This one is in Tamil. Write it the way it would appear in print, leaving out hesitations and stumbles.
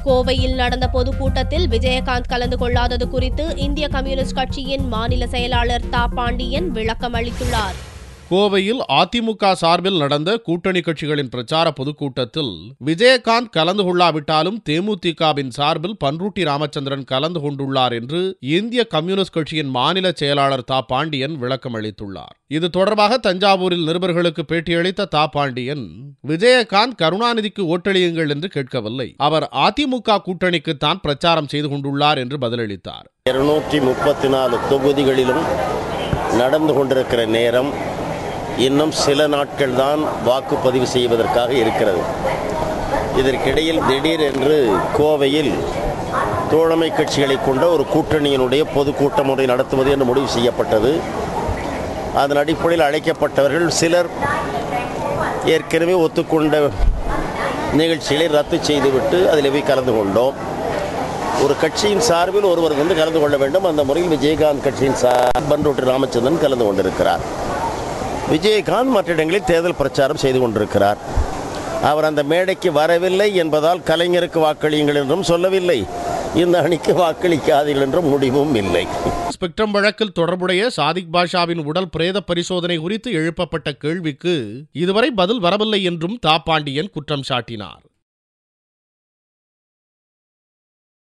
கோவையில் நடந்த பொதுக்கூட்டத்தில் விஜயகாந்த் கலந்து கொள்ளாதது குறித்து இந்திய கம்யூனிஸ்ட் கட்சியின் மாநில செயலாளர் தா பாண்டியன் விளக்கம் அளித்துள்ளார். கோவையில் அதிமுக சார்பில் நடந்த கூட்டணி கட்சிகளின் பிரச்சார பொதுக்கூட்டத்தில் விஜயகாந்த் கலந்து கொள்ளாவிட்டாலும் தேமுதிகவின் சார்பில் பன்ருட்டி ராமச்சந்திரன் கலந்து கொண்டுள்ளார் என்று இந்திய கம்யூனிஸ்ட் கட்சியின் மாநில செயலாளர் தா பாண்டியன் விளக்கம் அளித்துள்ளார். இது தொடர்பாக தஞ்சாவூரில் நிருபர்களுக்கு பேட்டியளித்த தா பாண்டியன், விஜயகாந்த் கருணாநிதிக்கு ஓட்டளியுங்கள் என்று கேட்கவில்லை, அவர் அதிமுக கூட்டணிக்குத்தான் பிரச்சாரம் செய்து கொண்டுள்ளார் என்று பதிலளித்தார். 234 தொகுதிகளிலும் நடந்து கொண்டிருக்கிற நேரம் இன்னும் சில நாட்கள் தான் வாக்குப்பதிவு செய்வதற்காக இருக்கிறது. இதற்கிடையில் திடீரென்று கோவையில் தோழமை கட்சிகளை கொண்ட ஒரு கூட்டணியினுடைய பொதுக்கூட்டம் ஒன்றை நடத்துவது என்று முடிவு செய்யப்பட்டது. அதன் அடிப்படையில் அழைக்கப்பட்டவர்கள் சிலர் ஏற்கனவே ஒத்துக்கொண்ட நிகழ்ச்சிகளை ரத்து செய்துவிட்டு அதில் போய் கலந்து கொண்டோம். ஒரு கட்சியின் சார்பில் ஒருவர் கலந்து கொள்ள வேண்டும். அந்த முறையில் விஜயகாந்த் கட்சியின் பன்ருட்டி ராமச்சந்திரன் கலந்து கொண்டிருக்கிறார். விஜயகாந்த் மற்ற இடங்களில் தேர்தல் பிரச்சாரம் செய்து கொண்டிருக்கிறார். அவர் அந்த மேடைக்கு வரவில்லை என்பதால் கலைஞருக்கு வாக்களியுங்கள் என்றும் சொல்லவில்லை, இந்த அணிக்கு வாக்களிக்காதீர்கள் என்றும் முடிவும் இல்லை. ஸ்பெக்ட்ரம் வழக்கில் தொடர்புடைய சாதிக் பாஷாவின் உடல் பிரேத பரிசோதனை குறித்து எழுப்பப்பட்ட கேள்விக்கு இதுவரை பதில் வரவில்லை என்றும் தா பாண்டியன் குற்றம் சாட்டினார்.